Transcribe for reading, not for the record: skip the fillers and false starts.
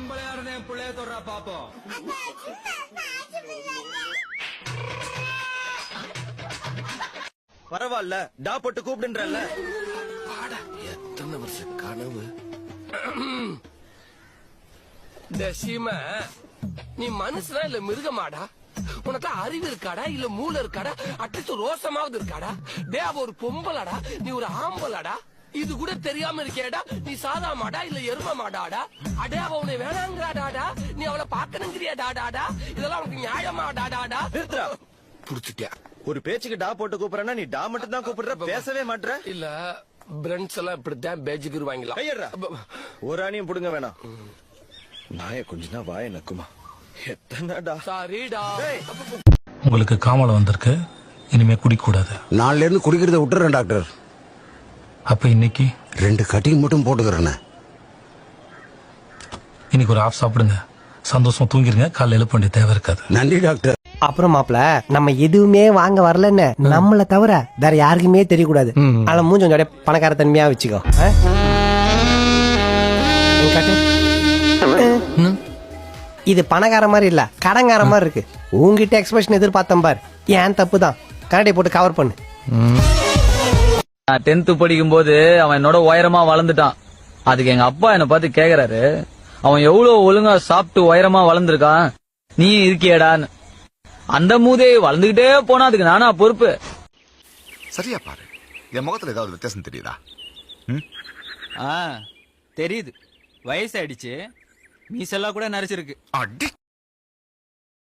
பொம்பளையா இருந்த என் பிள்ளைய தொடரா பாப்போம். பரவாயில்ல, டா போட்டு கூப்பிடுன்றல்ல. எத்தனை வருஷ கனவு. சீம, நீ மனுஷனா இல்ல மிருகமாடா? உனக்கு அறிவு இருக்காடா இல்ல மூளை இருக்காடா? அட்லீஸ்ட் ரோசமாவது இருக்காடா? டே, அவ ஒரு பொம்பளடா, நீ ஒரு ஆம்பளடா. இது கூட தெரியாம இருக்கேடா? நீ சாதா மாடா இல்ல எரும மாடாடா? அடே, அவ உன்னை வேணாங்கிறாடாடா, நீ அவளை பாக்கணுங்கிறியாடாடா? இதெல்லாம் உனக்கு நியாயமாடாடாடா? நிறுத்துடா. புடிச்சிட்டியா? ஒரு பேச்சுக்கு டா போட்டு கூப்பிடுறேன்னா நீ டா மட்டும் தான் கூப்பிடுற, பேசவே மாட்ற. இல்ல, பிரெண்ட்ஸ் எல்லாம் இப்படித்தான் பேஜுக்கு வாங்கலாம். கையடுறா. ஒரு ஆணியும் புடுங்க வேணாம். நாய கொஞ்சம் வாய நக்குமா. எத்தனைடா. சாரிடா. உங்களுக்கு காமலை வந்திருக்கு, இனிமே குடிக்கூடாது. நாளைல இருந்து குடிக்கிறத விட்டுறேன் டாக்டர். அப்ப இன்னைக்கு 2 கட்டிங் மட்டும் போட்டுக்கிறேன். இன்னைக்கு ஒரு ஆஃப் சாப்பிடுங்க, சந்தோஷமா தூங்கிருங்க, காலைல எழுப்ப வேண்டிய தேவை இருக்காது. நன்றி டாக்டர். அப்புறம் மாப்பிள, நம்ம எதுவுமே வாங்க வரலன்னு நம்மள தவிர வேற யாருக்குமே தெரியக்கூடாது. ஆனா மூஞ்சி கொஞ்சம் பணக்கார தன்மையா வச்சுக்கோ. இது பணக்கார மாதிரி இல்ல, கடங்கார மாதிரி இருக்கு. உங்ககிட்ட எக்ஸ்பிரஷன் எதிர்பார்த்தேன் பார், ஏன் தப்பு தான். கரண்டி போட்டு கவர் பண்ணு. நான் 10th படிக்கும் போது அவன் என்னோட உயரமா வளர்ந்துட்டான். அதுக்கு எங்க அப்பா என்ன பார்த்து கேக்குறாரு, அவன் எவ்வளவு ஒழுங்கா சாப்பிட்டு உயரமா வளர்ந்துருக்கான், நீ இருக்கியடான்னு. அந்த மூதே வளர்ந்துகிட்டே போனா அதுக்கு நானா பொறுப்பு? சரியா பாரு, என் முகத்துல ஏதாவது வித்தியாசம் தெரியுதா? தெரியுது, வயசாயிடுச்சு, மீசெல்லாம் கூட நரைச்சிருக்கு. அடி